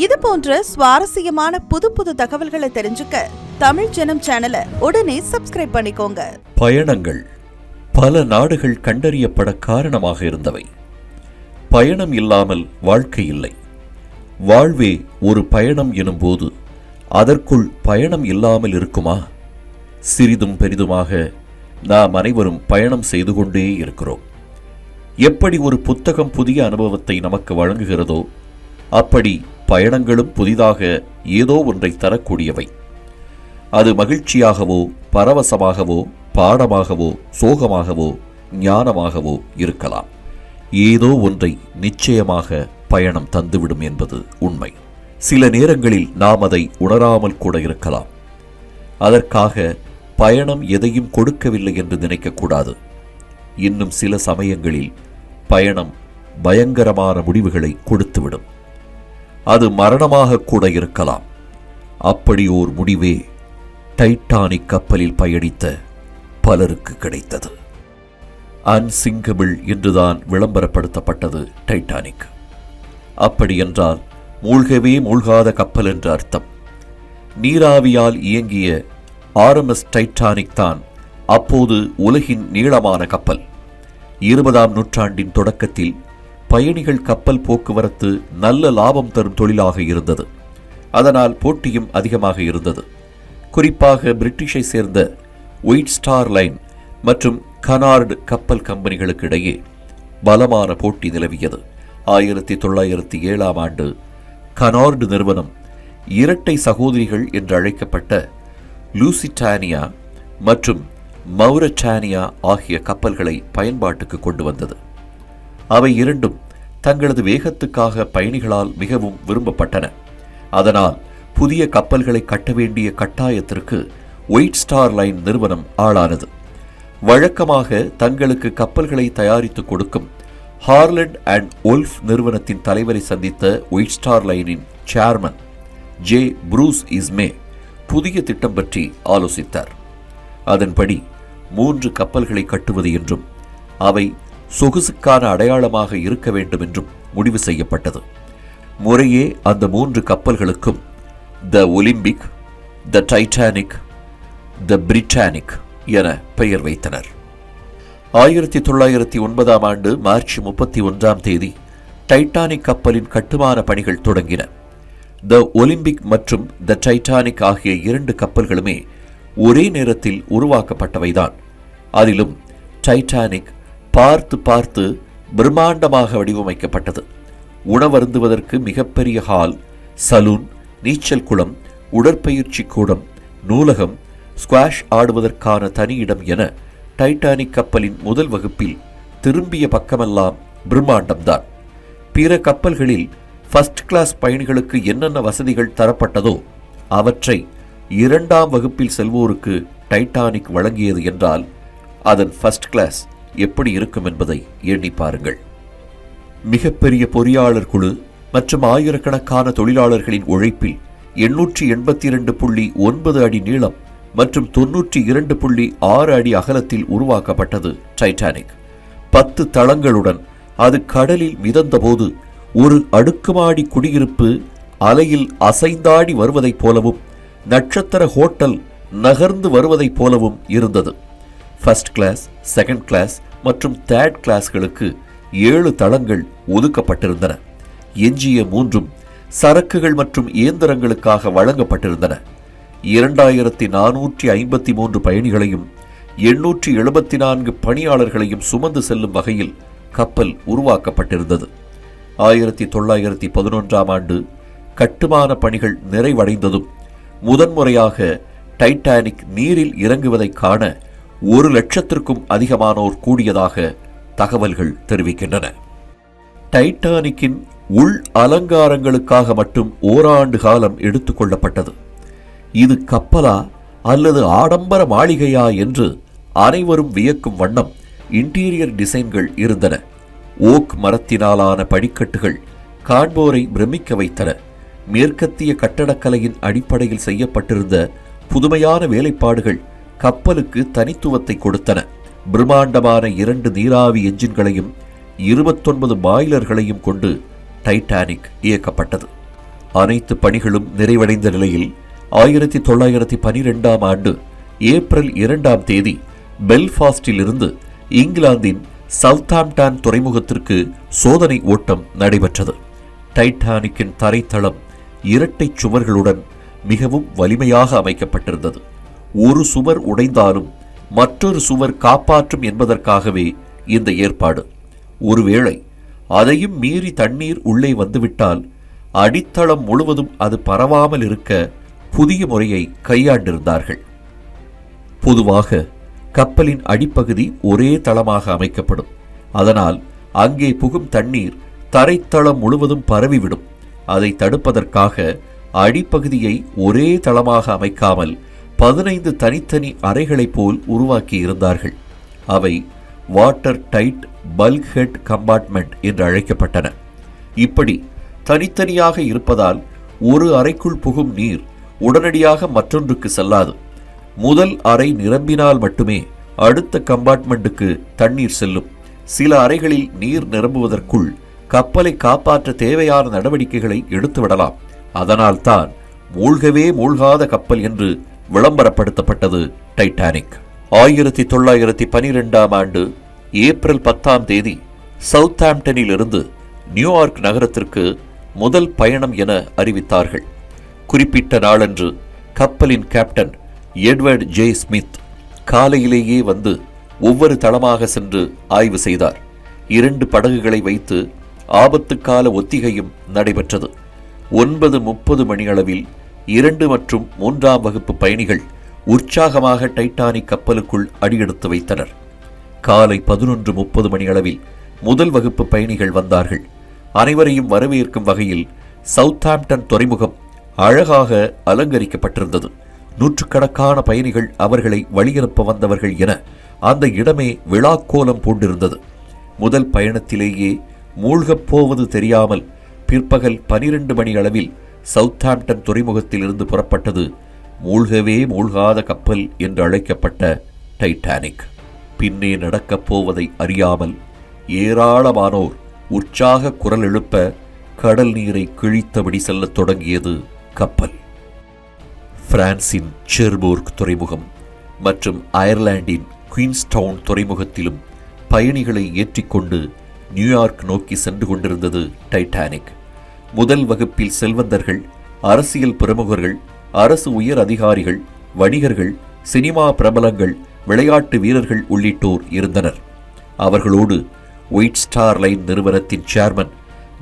இது போன்ற சுவாரஸ்யமான புது புது தகவல்களை தெரிஞ்சுக்க தமிழ் ஜனம் சேனலை உடனே சப்ஸ்கிரைப் பண்ணிக்கோங்க. பயணங்கள் பல நாடுகள் கண்டறியப்பட காரணமாக இருந்தவை. பயணம் இல்லாமல் வாழ்க்கை இல்லை. வாழ்வே ஒரு பயணம் எனும்போது அதற்குள் பயணம் இல்லாமல் இருக்குமா? சிறிதும் பெரிதுமாக நாம் அனைவரும் பயணம் செய்து கொண்டே இருக்கிறோம். எப்படி ஒரு புத்தகம் புதிய அனுபவத்தை நமக்கு வழங்குகிறதோ அப்படி பயணங்களும் புதிதாக ஏதோ ஒன்றை தரக்கூடியவை. அது மகிழ்ச்சியாகவோ பரவசமாகவோ பாடமாகவோ சோகமாகவோ ஞானமாகவோ இருக்கலாம். ஏதோ ஒன்றை நிச்சயமாக பயணம் தந்துவிடும் என்பது உண்மை. சில நேரங்களில் நாம் அதை உணராமல் கூட இருக்கலாம். அதற்காக பயணம் எதையும் கொடுக்கவில்லை என்று நினைக்கக்கூடாது. இன்னும் சில சமயங்களில் பயணம் பயங்கரமான முடிவுகளை கொடுத்துவிடும். அது மரணமாக கூட இருக்கலாம். அப்படி ஓர் முடிவே டைட்டானிக் கப்பலில் பயணித்த பலருக்கு கிடைத்தது. அன்சிங்கபிள் என்றுதான் விளம்பரப்படுத்தப்பட்டது டைட்டானிக். அப்படி என்றால் மூழ்கவே மூழ்காத கப்பல் என்று அர்த்தம். நீராவியால் இயங்கிய RMS டைட்டானிக் தான் அப்போது உலகின் நீளமான கப்பல். 20ஆம் நூற்றாண்டின் தொடக்கத்தில் பயணிகள் கப்பல் போக்குவரத்து நல்ல லாபம் தரும் தொழிலாக இருந்தது. அதனால் போட்டியும் அதிகமாக இருந்தது. குறிப்பாக பிரிட்டிஷை சேர்ந்த ஒயிட் ஸ்டார் லைன் மற்றும் கனார்டு கப்பல் கம்பெனிகளுக்கு இடையே பலமான போட்டி நிலவியது. 1907ஆம் ஆண்டு கனார்டு நிறுவனம் இரட்டை சகோதரிகள் என்று அழைக்கப்பட்ட லூசிட்டானியா மற்றும் மௌரட்டானியா ஆகிய கப்பல்களை பயன்பாட்டுக்கு கொண்டு வந்தது. அவை இரண்டும் தங்களது வேகத்துக்காக பயணிகளால் மிகவும் விரும்பப்பட்டன. அதனால் புதிய கப்பல்களை கட்ட வேண்டிய கட்டாயத்திற்கு ஒயிட் ஸ்டார் லைன் நிறுவனம் ஆளானது. வழக்கமாக தங்களுக்கு கப்பல்களை தயாரித்து கொடுக்கும் ஹார்லண்ட் அண்ட் ஒல்ஃப் நிறுவனத்தின் தலைவரை சந்தித்த ஒயிட் ஸ்டார் லைனின் சேர்மன் ஜே ப்ரூஸ் இஸ்மே புதிய திட்டம் பற்றி ஆலோசித்தார். அதன்படி 3 கப்பல்களை கட்டுவது என்றும் அவை சொகுசுக்கான அடையாளமாக இருக்க வேண்டும் என்றும் முடிவு செய்யப்பட்டது. முறையே அந்த 3 கப்பல்களுக்கும் த ஒலிம்பிக், த டைட்டானிக், த பிரிட்டானிக் என பெயர் வைத்தனர். 1909ஆம் ஆண்டு மார்ச் 31ஆம் தேதி டைட்டானிக் கப்பலின் கட்டுமான பணிகள் தொடங்கின. த ஒலிம்பிக் மற்றும் த டைட்டானிக் ஆகிய 2 கப்பல்களுமே ஒரே நேரத்தில் உருவாக்கப்பட்டவைதான். அதிலும் டைட்டானிக் பார்த்து பார்த்து பிரம்மாண்டமாக வடிவமைக்கப்பட்டது. உணவருந்துவதற்கு மிகப்பெரிய ஹால், சலூன், நீச்சல் குளம், உடற்பயிற்சி கூடம், நூலகம், ஸ்குவாஷ் ஆடுவதற்கான தனி இடம் என டைட்டானிக் கப்பலின் முதல் வகுப்பில் திரும்பிய பக்கமெல்லாம் பிரம்மாண்டம்தான். பிற கப்பல்களில் ஃபர்ஸ்ட் கிளாஸ் பயணிகளுக்கு என்னென்ன வசதிகள் தரப்பட்டதோ அவற்றை 2ஆம் வகுப்பில் செல்வோருக்கு டைட்டானிக் வழங்கியது என்றால் அதன் ஃபர்ஸ்ட் கிளாஸ் எப்படி இருக்கும் என்பதை எண்ணி பாருங்கள். மிகப்பெரிய பொறியாளர் குழு மற்றும் ஆயிரக்கணக்கான தொழிலாளர்களின் உழைப்பில் 882.9 அடி நீளம் மற்றும் 92.6 அடி அகலத்தில் உருவாக்கப்பட்டது டைட்டானிக். 10 தளங்களுடன் அது கடலில் மிதந்தபோது ஒரு அடுக்குமாடி குடியிருப்பு அலையில் அசைந்தாடி வருவதைப் போலவும் நட்சத்திர ஹோட்டல் நகர்ந்து வருவதைப் போலவும் இருந்தது. ஃபர்ஸ்ட் கிளாஸ், செகண்ட் கிளாஸ் மற்றும் தேர்ட் கிளாஸ்களுக்கு 7 தளங்கள் ஒதுக்கப்பட்டிருந்தன. எஞ்சிய 3ம் சரக்குகள் மற்றும் இயந்திரங்களுக்காக வழங்கப்பட்டிருந்தன. 2453 பயணிகளையும் 874 பணியாளர்களையும் சுமந்து செல்லும் வகையில் கப்பல் உருவாக்கப்பட்டிருந்தது. 1911ஆம் ஆண்டு கட்டுமான பணிகள் நிறைவடைந்ததும் முதன்முறையாக டைட்டானிக் நீரில் இறங்குவதை காண 1,00,000க்கும் அதிகமானோர் கூடியதாக தகவல்கள் தெரிவிக்கின்றன. டைட்டானிக்கின் உள் அலங்காரங்களுக்காக மட்டும் ஓராண்டு காலம் எடுத்துக் கொள்ளப்பட்டது. இது கப்பலா அல்லது ஆடம்பர மாளிகையா என்று அனைவரும் வியக்கும் வண்ணம் இன்டீரியர் டிசைன்கள் இருந்தன. ஓக் மரத்தினாலான படிக்கட்டுகள் காண்போரை பிரமிக்க வைத்தன. மேற்கத்திய கட்டடக்கலையின் அடிப்படையில் செய்யப்பட்டிருந்த புதுமையான வேலைப்பாடுகள் கப்பலுக்கு தனித்துவத்தை கொடுத்தன. பிரம்மாண்டமான 2 நீராவி என்ஜின்களையும் 29 பாய்லர்களையும் கொண்டு டைட்டானிக் இயக்கப்பட்டது. அனைத்து பணிகளும் நிறைவடைந்த நிலையில் 1912ஆம் ஆண்டு ஏப்ரல் 2ஆம் தேதி பெல்ஃபாஸ்டில் இருந்து இங்கிலாந்தின் சவுத்தாம்ப்டன் துறைமுகத்திற்கு சோதனை ஓட்டம் நடைபெற்றது. டைட்டானிக்கின் தரைத்தளம் இரட்டை சுவர்களுடன் மிகவும் வலிமையாக அமைக்கப்பட்டிருந்தது. ஒரு சுவர் உடைந்தாலும் மற்றொரு சுவர் காப்பாற்றும் என்பதற்காகவே இந்த ஏற்பாடு. ஒருவேளை அதையும் மீறி தண்ணீர் உள்ளே வந்துவிட்டால் அடித்தளம் முழுவதும் அது பரவாமல் இருக்க புதிய முறையை கையாண்டிருந்தார்கள். பொதுவாக கப்பலின் அடிப்பகுதி ஒரே தளமாக அமைக்கப்படும். அதனால் அங்கே புகும் தண்ணீர் தரைத்தளம் முழுவதும் பரவிவிடும். அதை தடுப்பதற்காக அடிப்பகுதியை ஒரே தளமாக அமைக்காமல் 15 தனித்தனி அறைகளைப் போல் உருவாக்கி இருந்தார்கள். அவை watertight bulkhead compartment என்று அழைக்கப்பட்டன. இப்படி தனித்தனியாக இருப்பதால் ஒரு அறைக்குள் புகும் நீர் உடனடியாக மற்றொன்றுக்கு செல்லாது. முதல் அறை நிரம்பினால் மட்டுமே அடுத்த கம்பார்ட்மெண்ட்டுக்கு தண்ணீர் செல்லும். சில அறைகளில் நீர் நிரம்புவதற்குள் கப்பலை காப்பாற்ற தேவையான நடவடிக்கைகளை எடுத்துவிடலாம். அதனால்தான் மூழ்கவே மூழ்காத கப்பல் என்று விளம்பரப்படுத்தப்பட்டது டைட்டானிக். 1912ஆம் ஆண்டு ஏப்ரல் 10ஆம் தேதி சவுத்தாம்ப்டனில் இருந்து நியூயார்க் நகரத்திற்கு முதல் பயணம் என அறிவித்தார்கள். குறிப்பிட்ட நாளன்று கப்பலின் கேப்டன் எட்வர்ட் ஜே ஸ்மித் காலையிலேயே வந்து ஒவ்வொரு தளமாக சென்று ஆய்வு செய்தார். 2 படகுகளை வைத்து ஆபத்துக்கால ஒத்திகையும் நடைபெற்றது. 9:30 மணியளவில் 2 மற்றும் 3ஆம் வகுப்பு பயணிகள் உற்சாகமாக டைட்டானிக் கப்பலுக்குள் அடியெடுத்து வைத்தனர். காலை 11:30 மணியளவில் முதல் வகுப்பு பயணிகள் வந்தார்கள். அனைவரையும் வரவேற்கும் வகையில் சவுத்தாம்ப்டன் துறைமுகம் அழகாக அலங்கரிக்கப்பட்டிருந்தது. நூற்றுக்கணக்கான பயணிகள் அவர்களை வழியனுப்ப வந்தவர்கள் என அந்த இடமே விழாக்கோலம் பூண்டிருந்தது. முதல் பயணத்திலேயே மூழ்கப் போவது தெரியாமல் பிற்பகல் 12 மணி அளவில் சவுத்தாம்ப்டன் துறைமுகத்தில் இருந்து புறப்பட்டது மூழ்கவே மூழ்காத கப்பல் என்று அழைக்கப்பட்ட டைட்டானிக். பின்னே நடக்கப் போவதை அறியாமல் ஏராளமானோர் உற்சாக குரல் எழுப்ப கடல் நீரை கிழித்தபடி செல்லத் தொடங்கியது கப்பல். பிரான்சின் செர்போர்க் துறைமுகம் மற்றும் அயர்லாந்தின் குயின்ஸ்டவுன் துறைமுகத்திலும் பயணிகளை ஏற்றிக்கொண்டு நியூயார்க் நோக்கி சென்று கொண்டிருந்தது டைட்டானிக். முதல் வகுப்பில் செல்வந்தர்கள், அரசியல் பிரமுகர்கள், அரசு உயர் அதிகாரிகள், வணிகர்கள், சினிமா பிரபலங்கள், விளையாட்டு வீரர்கள் உள்ளிட்டோர் இருந்தனர். அவர்களோடு ஒயிட் ஸ்டார் லைன் நிறுவனத்தின் சேர்மன்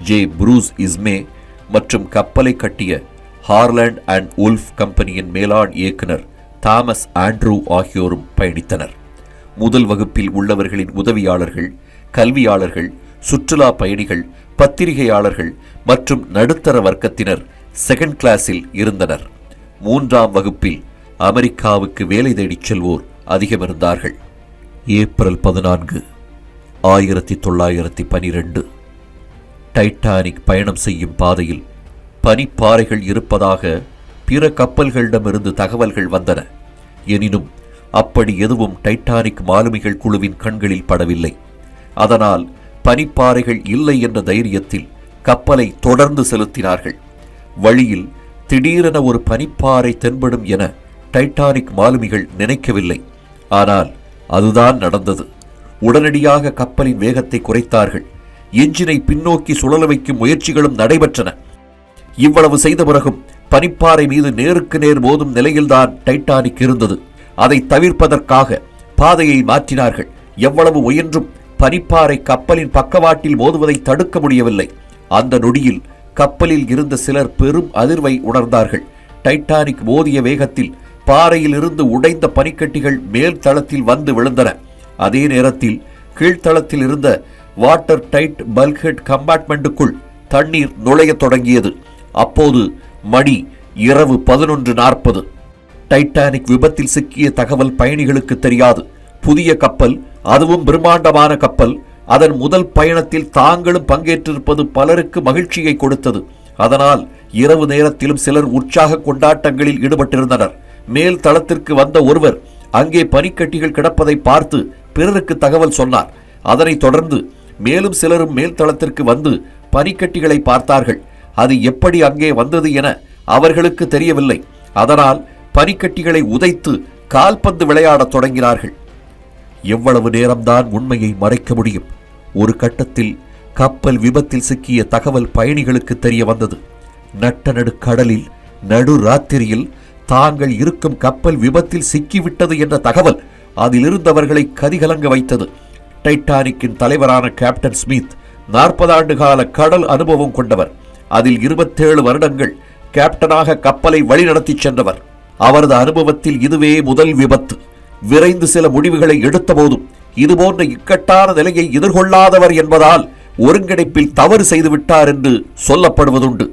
ஜே புரூஸ் இஸ்மே மற்றும் கப்பலை கட்டிய ஹார்லாண்ட் அண்ட் உல்ஃப் கம்பெனியின் மேலாண் இயக்குனர் தாமஸ் ஆண்ட்ரூ ஆகியோரும் பயணித்தனர். முதல் வகுப்பில் உள்ளவர்களின் உதவியாளர்கள், கல்வியாளர்கள், சுற்றுலா பயணிகள், பத்திரிகையாளர்கள் மற்றும் நடுத்தர வர்க்கத்தினர் செகண்ட் கிளாஸில் இருந்தனர். 3ஆம் வகுப்பில் அமெரிக்காவுக்கு வேலை தேடிச் செல்வோர் அதிகமிருந்தார்கள். ஏப்ரல் 14, 1912 டைட்டானிக் பயணம் செய்யும் பாதையில் பனிப்பாறைகள் இருப்பதாக பிற கப்பல்களிடமிருந்து தகவல்கள் வந்தன. எனினும் அப்படி எதுவும் டைட்டானிக் மாலுமிகள் குழுவின் கண்களில் படவில்லை. அதனால் பனிப்பாறைகள் இல்லை என்ற தைரியத்தில் கப்பலை தொடர்ந்து செலுத்தினார்கள். வழியில் திடீரென ஒரு பனிப்பாறை தென்படும் என டைட்டானிக் மாலுமிகள் நினைக்கவில்லை. ஆனால் அதுதான் நடந்தது. உடனடியாக கப்பலின் வேகத்தை குறைத்தார்கள். எஞ்சினை பின்னோக்கி சுழல வைக்கும் முயற்சிகளும் நடைபெற்றன. இவ்வளவு செய்த பிறகும் பனிப்பாறை மீது நேருக்கு நேர் மோதும் நிலையில்தான் டைட்டானிக் இருந்தது. அதை தவிர்ப்பதற்காக பாதையை மாற்றினார்கள். எவ்வளவு முயன்றும் பனிப்பாறை கப்பலின் பக்கவாட்டில் மோதுவதை தடுக்க முடியவில்லை. அந்த நொடியில் கப்பலில் இருந்த சிலர் பெரும் அதிர்வை உணர்ந்தார்கள். டைட்டானிக் மோதிய வேகத்தில் பாறையில் இருந்து உடைந்த பனிக்கட்டிகள் மேல் தளத்தில் வந்து விழுந்தன. அதே நேரத்தில் கீழ்த்தளத்தில் இருந்த வாட்டர் டைட் பல்க்ஹெட் கம்பார்ட்மெண்ட்டுக்குள் தண்ணீர் நுழையத் தொடங்கியது. அப்போது மணி இரவு 11:40. டைட்டானிக் விபத்தில் சிக்கிய தகவல் பயணிகளுக்கு தெரியாது. புதிய கப்பல், அதுவும் பிரம்மாண்டமான கப்பல். அதன் முதல் பயணத்தில் தாங்களும் பங்கேற்றிருப்பது பலருக்கு மகிழ்ச்சியை கொடுத்தது. அதனால் இரவு நேரத்திலும் சிலர் உற்சாக கொண்டாட்டங்களில் ஈடுபட்டிருந்தனர். மேல் தளத்திற்கு வந்த ஒருவர் அங்கே பனிக்கட்டிகள் கிடப்பதை பார்த்து பிறருக்கு தகவல் சொன்னார். அதனைத் தொடர்ந்து மேலும் சிலரும் மேல் தளத்திற்கு வந்து பனிக்கட்டிகளை பார்த்தார்கள். அது எப்படி அங்கே வந்தது என அவர்களுக்கு தெரியவில்லை. அதனால் பனிக்கட்டிகளை உதைத்து கால்பந்து விளையாடத் தொடங்கினார்கள். எவ்வளவு நேரம்தான் உண்மையை மறைக்க முடியும்? ஒரு கட்டத்தில் கப்பல் விபத்தில் சிக்கிய தகவல் பயணிகளுக்கு தெரிய வந்தது. நட்ட நடு கடலில் நடு ராத்திரியில் தாங்கள் இருக்கும் கப்பல் விபத்தில் சிக்கிவிட்டது என்ற தகவல் அதில் இருந்தவர்களை கதிகலங்க வைத்தது. டைட்டானிக்கின் தலைவரான கேப்டன் ஸ்மித் 40 ஆண்டு கால கடல் அனுபவம் கொண்டவர். அதில் 27 வருடங்கள் கேப்டனாக கப்பலை வழிநடத்தி சென்றவர். அவரது அனுபவத்தில் இதுவே முதல் விபத்து. விரைந்து சில முடிவுகளை எடுத்த போதும் இதுபோன்ற இக்கட்டான நிலையை எதிர்கொள்ளாதவர் என்பதால் ஒருங்கிணைப்பில் தவறு செய்துவிட்டார் என்று சொல்லப்படுவதுண்டு.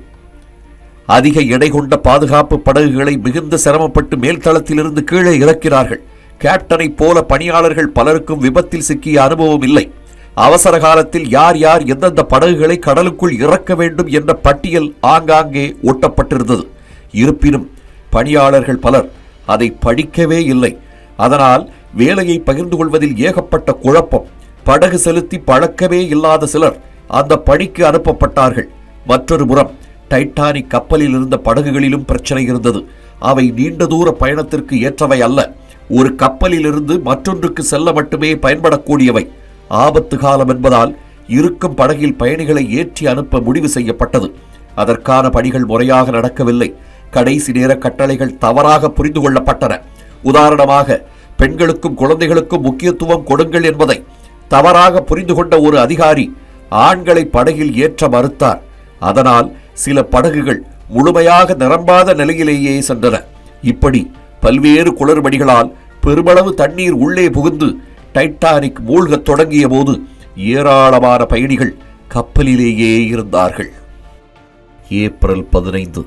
அதிக எடை கொண்ட பாதுகாப்பு படகுகளை மிகுந்த சிரமப்பட்டு மேல்தளத்திலிருந்து கீழே இறக்கிறார்கள். கேப்டனை போல பணியாளர்கள் பலருக்கும் விபத்தில் சிக்கிய அனுபவம் இல்லை. அவசர காலத்தில் யார் யார் எந்தெந்த படகுகளை கடலுக்குள் இறக்க வேண்டும் என்ற பட்டியல் ஆங்காங்கே ஒட்டப்பட்டிருந்தது. இருப்பினும் பணியாளர்கள் பலர் அதை படிக்கவே இல்லை. அதனால் வேலையை பகிர்ந்து கொள்வதில் ஏகப்பட்ட குழப்பம். படகு செலுத்தி பழக்கமே இல்லாத சிலர் அந்த பணிக்கு அனுப்பப்பட்டார்கள். மற்றொரு புறம் டைட்டானிக் கப்பலில் இருந்த படகுகளிலும் பிரச்சனை இருந்தது. அவை நீண்ட தூர பயணத்திற்கு ஏற்றவை அல்ல. ஒரு கப்பலில் இருந்து மற்றொன்றுக்கு செல்ல மட்டுமே பயன்படக்கூடியவை. ஆபத்து காலம் என்பதால் இருக்கும் படகில் பயணிகளை ஏற்றி அனுப்ப முடிவு செய்யப்பட்டது. அதற்கான பணிகள் முறையாக நடக்கவில்லை. கடைசி நேர கட்டளைகள் தவறாக புரிந்து கொள்ளப்பட்டன. உதாரணமாக, பெண்களுக்கும் குழந்தைகளுக்கும் முக்கியத்துவம் கொடுங்கள் என்பதை தவறாக புரிந்து கொண்ட ஒரு அதிகாரி ஆண்களை படகில் ஏற்ற மறுத்தார். அதனால் சில படகுகள் முழுமையாக நிரம்பாத நிலையிலேயே சென்றன. இப்படி பல்வேறு குளறுபடிகளால் பெருமளவு தண்ணீர் உள்ளே புகுந்து டைட்டானிக் மூழ்கத் தொடங்கிய போது ஏராளமான பயணிகள் கப்பலிலேயே இருந்தார்கள். ஏப்ரல் 15,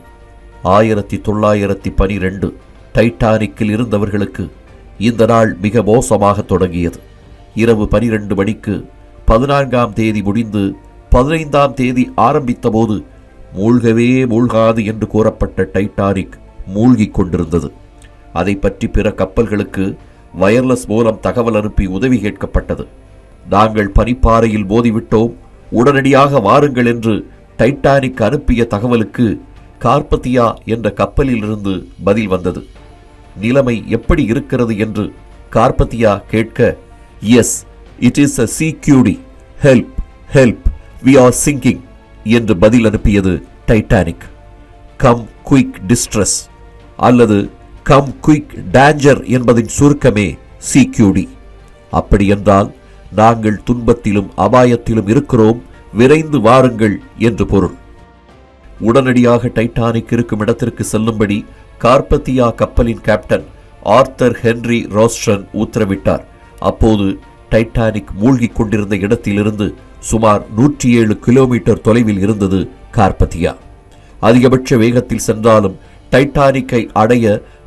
1912 டைட்டானிக்கில் இருந்தவர்களுக்கு இந்த நாள் மிக மோசமாக தொடங்கியது. இரவு 12 மணிக்கு 14ஆம் தேதி முடிந்து 15ஆம் தேதி ஆரம்பித்த போது மூழ்கவே மூழ்காது என்று கூறப்பட்ட டைட்டானிக் மூழ்கிக் கொண்டிருந்தது. அதை பற்றி பிற கப்பல்களுக்கு வயர்லெஸ் மூலம் தகவல் அனுப்பி உதவி கேட்கப்பட்டது. நாங்கள் பனிப்பாறையில் மோதிவிட்டோம், உடனடியாக வாருங்கள் என்று டைட்டானிக் அனுப்பிய தகவலுக்கு கார்பத்தியா என்ற கப்பலிலிருந்து பதில் வந்தது. நிலைமை எப்படி இருக்கிறது என்று கார்பத்தியா கேட்க, yes, it is a CQD, help help, we are sinking என்று பதில் அனுப்பியது டைட்டானிக். கம் குயிக் டிஸ்ட்ரெஸ் அல்லது கம் குயிக் டேஞ்சர் என்பதின் சுருக்கமே CQD. அப்படி என்றால் நாங்கள் துன்பத்திலும் அபாயத்திலும் இருக்கிறோம், விரைந்து வாருங்கள் என்று பொருள். உடனடியாக டைட்டானிக் இருக்கும் இடத்திற்கு செல்லும்படி கார்பத்தியா கப்பலின் கேப்டன் ஆர்தர் ஹென்றி ரோஸ்டன் உத்தரவிட்டார். அப்போது டைட்டானிக் மூழ்கிக் கொண்டிருந்த இடத்திலிருந்து சுமார் 107 கிலோமீட்டர் தொலைவில் இருந்தது கார்பத்தியா. அதிகபட்ச வேகத்தில் சென்றாலும் டைட்டானிக்கை அடைய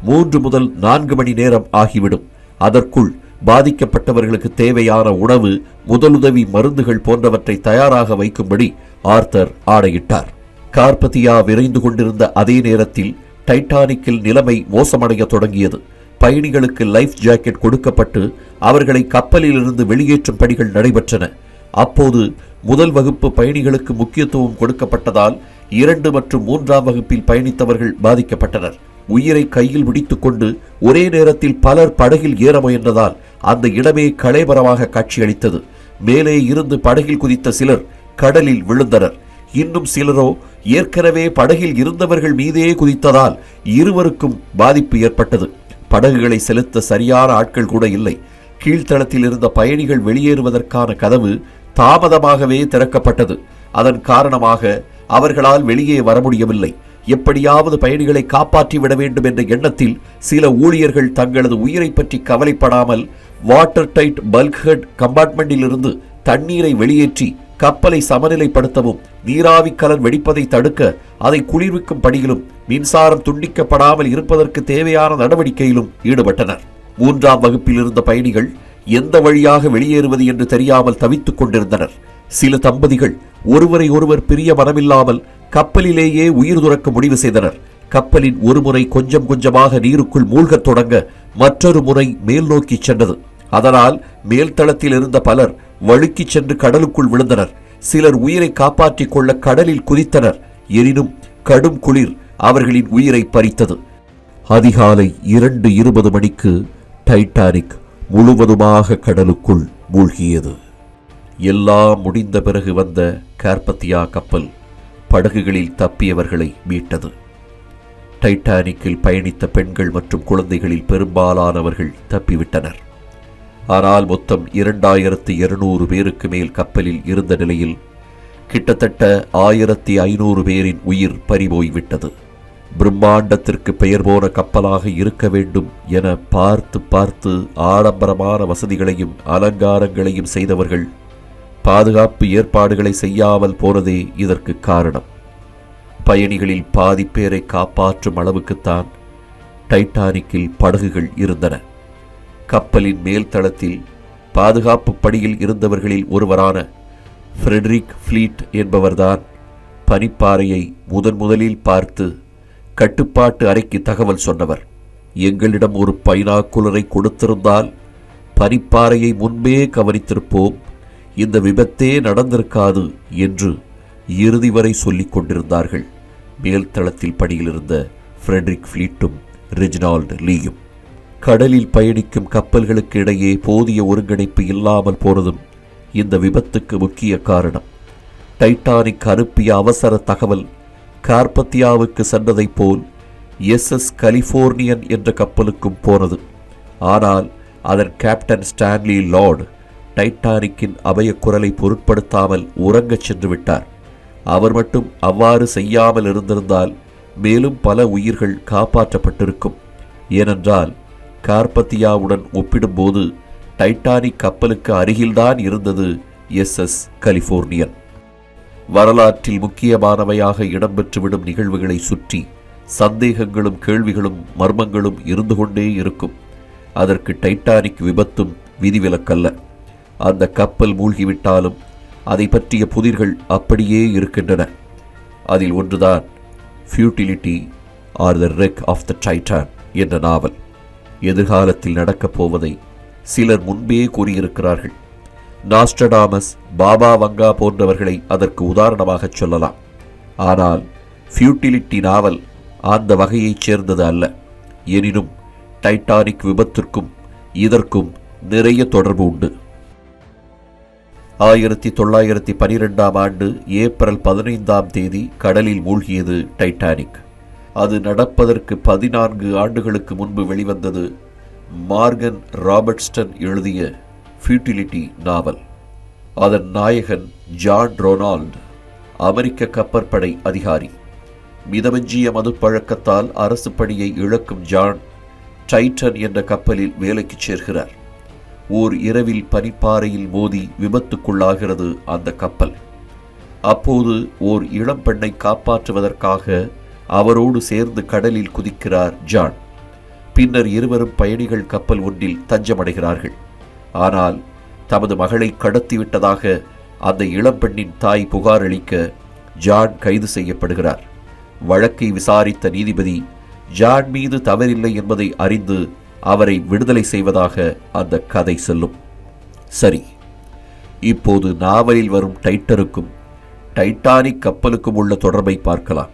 3 முதல் 4 மணி நேரம் ஆகிவிடும். அதற்குள் பாதிக்கப்பட்டவர்களுக்கு தேவையான உணவு, முதலுதவி மருந்துகள் போன்றவற்றை தயாராக வைக்கும்படி ஆர்தர் ஆணையிட்டார். கார்பத்தியா விரைந்து கொண்டிருந்த அதே நேரத்தில் டைட்டானிக்கில் நிலைமை மோசமடைய தொடங்கியது. பயணிகளுக்கு லைஃப் ஜாக்கெட் கொடுக்கப்பட்டு அவர்களை கப்பலிலிருந்து வெளியேற்றும் பணிகள் நடைபெற்றன. அப்போது முதல் வகுப்பு பயணிகளுக்கு முக்கியத்துவம் கொடுக்கப்பட்டதால் 2 மற்றும் 3ஆம் வகுப்பில் பயணித்தவர்கள் பாதிக்கப்பட்டனர். உயிரை கையில் பிடித்துக்கொண்டு ஒரே நேரத்தில் பலர் படகில் ஏற முயன்றதால் அந்த இடமே களைபரமாக காட்சியளித்தது. மேலே இருந்து படகில் குதித்த சிலர் கடலில் விழுந்தனர். இன்னும் சிலரோ ஏற்கனவே படகில் இருந்தவர்கள் மீதே குதித்ததால் இருவருக்கும் பாதிப்பு ஏற்பட்டது. படகுகளை செலுத்த சரியான ஆட்கள் கூட இல்லை. கீழ்த்தளத்தில் இருந்த பயணிகள் வெளியேறுவதற்கான கதவு தாமதமாகவே திறக்கப்பட்டது. அதன் காரணமாக அவர்களால் வெளியே வர முடியவில்லை. எப்படியாவது பயணிகளை காப்பாற்றிவிட வேண்டும் என்ற எண்ணத்தில் சில ஊழியர்கள் தங்களது உயிரை பற்றி கவலைப்படாமல் வாட்டர் டைட் பல்க்ஹெட் கம்பார்ட்மெண்டில் இருந்து தண்ணீரை வெளியேற்றி கப்பலை சமநிலைப்படுத்தவும், நீராவி கலன் வெடிப்பதை தடுக்க அதை குளிர்விக்கும் பணியிலும், மின்சாரம் துண்டிக்கப்படாமல் இருப்பதற்கு தேவையான நடவடிக்கையிலும் ஈடுபட்டனர். 3ஆம் வகுப்பில் இருந்த பயணிகள் எந்த வழியாக வெளியேறுவது என்று தெரியாமல் தவித்துக் கொண்டிருந்தனர். சில தம்பதிகள் ஒருவரை ஒருவர் பிரிய மனமில்லாமல் கப்பலிலேயே உயிர் துறக்க முடிவு செய்தனர். கப்பலின் ஒரு முறை கொஞ்சம் கொஞ்சமாக நீருக்குள் மூழ்கத் தொடங்க மற்றொரு முறை மேல் நோக்கி சென்றது. அதனால் மேல்தளத்தில் இருந்த பலர் வழுக்கிச் சென்று கடலுக்குள் விழுந்தனர். சிலர் உயிரை காப்பாற்றிக் கொள்ள கடலில் குதித்தனர். எனினும் கடும் குளிர் அவர்களின் உயிரை பறித்தது. அதிகாலை 2:20 மணிக்கு டைட்டானிக் முழுவதுமாக கடலுக்குள் மூழ்கியது. எல்லாம் முடிந்த பிறகு வந்த கார்பத்தியா கப்பல் படகுகளில் தப்பியவர்களை மீட்டது. டைட்டானிக்கில் பயணித்த பெண்கள் மற்றும் குழந்தைகளில் பெரும்பாலானவர்கள் தப்பிவிட்டனர். ஆனால் மொத்தம் 2200 பேருக்கு மேல் கப்பலில் இருந்த நிலையில் கிட்டத்தட்ட 1500 பேரின் உயிர் பறிபோய்விட்டது. பிரம்மாண்டத்திற்கு பெயர் போன கப்பலாக இருக்க வேண்டும் என பார்த்து ஆடம்பரமான வசதிகளையும் அலங்காரங்களையும் செய்தவர்கள் பாதுகாப்பு ஏற்பாடுகளை செய்யாமல் போனதே இதற்கு காரணம். பயணிகளில் பாதி பேரை காப்பாற்றும் அளவுக்குத்தான் டைட்டானிக்கில் படகுகள் இருந்தன. கப்பலின் மேல் தளத்தில் பாதுகாப்பு பணியில் இருந்தவர்களில் ஒருவரான ஃப்ரெட்ரிக் ஃப்ளீட் என்பவர்தான் பனிப்பாறையை முதலில் பார்த்து கட்டுப்பாட்டு அறைக்கு தகவல் சொன்னவர். எங்களிடம் ஒரு பைனாக்குலரை கொடுத்திருந்தால் பனிப்பாறையை முன்பே கவனித்திருப்போம், இந்த விபத்தே நடந்திருக்காது என்று இறுதி வரை சொல்லிக் கொண்டிருந்தார்கள் மேல்தளத்தில் பணியிலிருந்த ஃப்ரெட்ரிக் ஃப்ளீட்டும் ரெஜினால்டு லீயும். கடலில் பயணிக்கும் கப்பல்களுக்கு இடையே போதிய ஒருங்கிணைப்பு இல்லாமல் போனதும் இந்த விபத்துக்கு முக்கிய காரணம். டைட்டானிக் அனுப்பிய அவசர தகவல் கார்பத்தியாவுக்கு சென்றதைப் போல் SS கலிபோர்னியன் என்ற கப்பலுக்கும் போனது. ஆனால் அதன் கேப்டன் ஸ்டான்லி லார்டு டைட்டானிக்கின் அபய குரலை பொருட்படுத்தாமல் உறங்கச் சென்று விட்டார். அவர் மட்டும் அவ்வாறு செய்யாமல் இருந்திருந்தால் மேலும் பல உயிர்கள் காப்பாற்றப்பட்டிருக்கும். ஏனென்றால் கார்பத்தியாவுடன் ஒப்பிடும்போது டைட்டானிக் கப்பலுக்கு அருகில்தான் இருந்தது SS கலிபோர்னியன். வரலாற்றில் முக்கியமானவையாக இடம்பெற்றுவிடும் நிகழ்வுகளை சுற்றி சந்தேகங்களும் கேள்விகளும் மர்மங்களும் இருந்து கொண்டே இருக்கும். அதற்கு டைட்டானிக் விபத்தும் விதிவிலக்கல்ல. அந்த கப்பல் மூழ்கிவிட்டாலும் அதை பற்றிய புதிர்கள் அப்படியே இருக்கின்றன. அதில் ஒன்றுதான் futility or the wreck of the Titan என்ற நாவல். எதிர்காலத்தில் நடக்கப் போவதை சிலர் முன்பே கூறியிருக்கிறார்கள். நாஸ்ட்ரடாமஸ், பாபா வங்கா போன்றவர்களை அதற்கு உதாரணமாக சொல்லலாம். ஆனால் ஃபியூட்டிலிட்டி நாவல் அந்த வகையைச் சேர்ந்தது அல்ல. எனினும் டைட்டானிக் விபத்திற்கும் இதற்கும் நிறைய தொடர்பு உண்டு. 1912ஆம் ஆண்டு ஏப்ரல் 15ஆம் தேதி கடலில் மூழ்கியது டைட்டானிக். அது நடப்பதற்கு 14 ஆண்டுகளுக்கு முன்பு வெளிவந்தது மார்கன் ராபர்ட்ஸ்டன் எழுதிய ஃபியூட்டிலிட்டி நாவல். அதன் நாயகன் ஜான் ரொனால்டு அமெரிக்க கப்பற்படை அதிகாரி. மிதமிஞ்சிய மதுப்பழக்கத்தால் அரசு பணியை இழக்கும் ஜான் டைட்டன் என்ற கப்பலில் வேலைக்கு சேர்கிறார். ஓர் இரவில் பனிப்பாறையில் மோதி விபத்துக்குள்ளாகிறது அந்த கப்பல். அப்போது ஓர் இளம் பெண்ணை காப்பாற்றுவதற்காக அவரோடு சேர்ந்து கடலில் குதிக்கிறார் ஜான். பின்னர் இருவரும் பயணிகள் கப்பல் ஒன்றில் தஞ்சமடைகிறார்கள். ஆனால் தமது மகளை கடத்திவிட்டதாக அந்த இளம்பெண்ணின் தாய் புகார் அளிக்க ஜான் கைது செய்யப்படுகிறார். வழக்கை விசாரித்த நீதிபதி ஜான் மீது தவறில்லை என்பதை அறிந்து அவரை விடுதலை செய்வதாக அந்த கதை செல்லும். சரி, இப்போது நாவலில் வரும் டைட்டருக்கும் டைட்டானிக் கப்பலுக்கும் உள்ள தொடர்பை பார்க்கலாம்.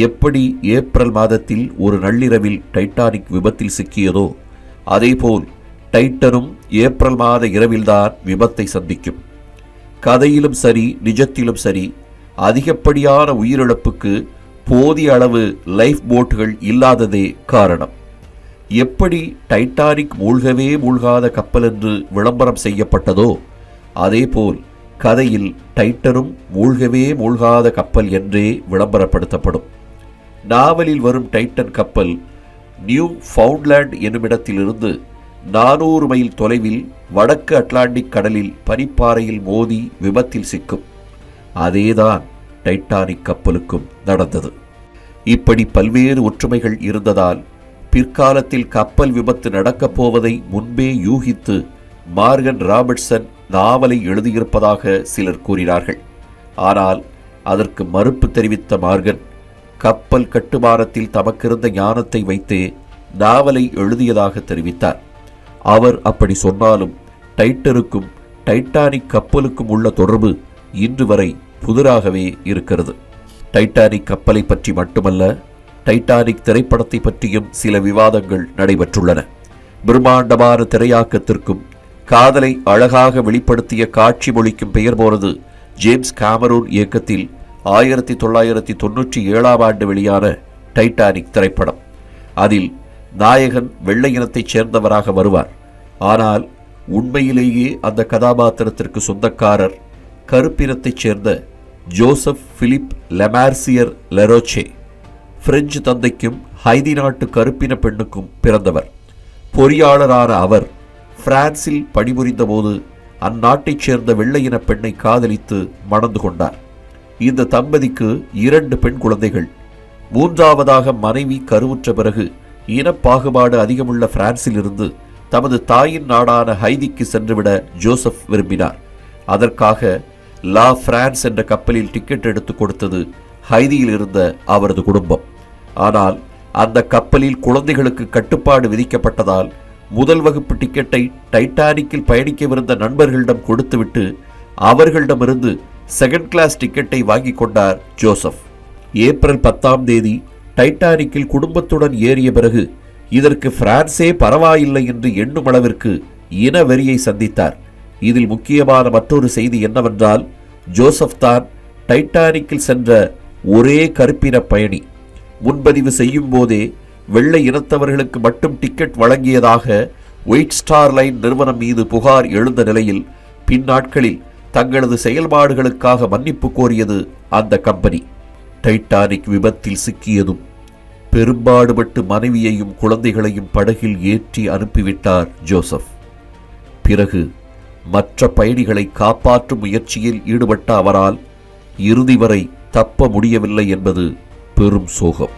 எப்படி ஏப்ரல் மாதத்தில் ஒரு நள்ளிரவில் டைட்டானிக் விபத்தில் சிக்கியதோ அதேபோல் டைட்டனும் ஏப்ரல் மாத இரவில்தான் விபத்தை சந்திக்கும். கதையிலும் சரி நிஜத்திலும் சரி அதிகப்படியான உயிரிழப்புக்கு போதிய அளவு லைஃப் போட்டுகள் இல்லாததே காரணம். எப்படி டைட்டானிக் மூழ்கவே மூழ்காத கப்பல் என்று விளம்பரம் செய்யப்பட்டதோ அதேபோல் கதையில் டைட்டனும் மூழ்கவே மூழ்காத கப்பல் என்றே விளம்பரப்படுத்தப்படும். நாவலில் வரும் டைட்டன் கப்பல் நியூ ஃபவுண்ட்லேண்ட் என்னுமிடத்திலிருந்து 400 மைல் தொலைவில் வடக்கு அட்லாண்டிக் கடலில் பனிப்பாறையில் மோதி விபத்தில் சிக்கும். அதேதான் டைட்டானிக் கப்பலுக்கும் நடந்தது. இப்படி பல்வேறு ஒற்றுமைகள் இருந்ததால் பிற்காலத்தில் கப்பல் விபத்து நடக்கப் போவதை முன்பே யூகித்து மார்கன் ராபர்ட்சன் நாவலை எழுதியிருப்பதாக சிலர் கூறினார்கள். ஆனால் அதற்கு மறுப்பு தெரிவித்த மார்கன் கப்பல் கட்டுமானத்தில் தமக்கிருந்த ஞானத்தை வைத்தே நாவலை எழுதியதாக தெரிவித்தார். அவர் அப்படி சொன்னாலும் டைட்டனுக்கும் டைட்டானிக் கப்பலுக்கும் உள்ள தொடர்பு இன்று வரை புதிராகவே இருக்கிறது. டைட்டானிக் கப்பலை பற்றி மட்டுமல்ல, டைட்டானிக் திரைப்படத்தை பற்றியும் சில விவாதங்கள் நடைபெற்றுள்ளன. பிரம்மாண்டமான திரையாக்கத்திற்கும் காதலை அழகாக வெளிப்படுத்திய காட்சி மொழிக்கும் பெயர் போனது ஜேம்ஸ் காமரூன் இயக்கத்தில் 1997ஆம் ஆண்டு வெளியான டைட்டானிக் திரைப்படம். அதில் நாயகன் வெள்ளை இனத்தைச் சேர்ந்தவராக வருவார். ஆனால் உண்மையிலேயே அந்த கதாபாத்திரத்திற்கு சொந்தக்காரர் கருப்பினத்தைச் சேர்ந்த ஜோசப் பிலிப் லெமார்சியர் லெரோச்சே. பிரெஞ்சு தந்தைக்கும் ஹைதி நாட்டு கருப்பின பெண்ணுக்கும் பிறந்தவர். பொறியாளரான அவர் பிரான்சில் பணிபுரிந்த போது அந்நாட்டைச் சேர்ந்த வெள்ளையின பெண்ணை காதலித்து மணந்து கொண்டார். இந்த தம்பதிக்கு 2 பெண் குழந்தைகள். 3ஆவதாக மனைவி கருவுற்ற பிறகு இனப்பாகுபாடு அதிகமுள்ள பிரான்சில் இருந்து தமது தாயின் நாடான ஹைதிக்கு சென்றுவிட ஜோசப் விரும்பினார். அதற்காக லா பிரான்ஸ் என்ற கப்பலில் டிக்கெட் எடுத்து கொடுத்தது ஹைதியில் இருந்த அவரது குடும்பம். ஆனால் அந்த கப்பலில் குழந்தைகளுக்கு கட்டுப்பாடு விதிக்கப்பட்டதால் முதல் வகுப்பு டிக்கெட்டை டைட்டானிக்கில் பயணிக்கவிருந்த நண்பர்களிடம் கொடுத்துவிட்டு அவர்களிடமிருந்து செகண்ட் கிளாஸ் டிக்கெட்டை வாங்கி கொண்டார் ஜோசப். ஏப்ரல் 10ஆம் தேதி டைட்டானிக்கில் குடும்பத்துடன் ஏறிய பிறகு இதற்கு பிரான்சே பரவாயில்லை என்று எண்ணும் அளவிற்கு இன வெறியை சந்தித்தார். இதில் முக்கியமான மற்றொரு செய்தி என்னவென்றால், ஜோசப் தான் டைட்டானிக்கில் சென்ற ஒரே கருப்பின பயணி. முன்பதிவு செய்யும் போதே வெள்ளை இனத்தவர்களுக்கு மட்டும் டிக்கெட் வழங்கியதாக ஒயிட் ஸ்டார் லைன் நிறுவனம் மீது புகார் எழுந்த நிலையில் பின்னாட்களில் தங்களது செயல்பாடுகளுக்காக மன்னிப்பு கோரியது அந்த கம்பெனி. டைட்டானிக் விபத்தில் சிக்கியதும் பெரும்பாடுபட்டு மனைவியையும் குழந்தைகளையும் படகில் ஏற்றி அனுப்பிவிட்டார் ஜோசப். பிறகு மற்ற பயணிகளை காப்பாற்றும் முயற்சியில் ஈடுபட்ட அவரால் இறுதி வரை தப்ப முடியவில்லை என்பது பெரும் சோகம்.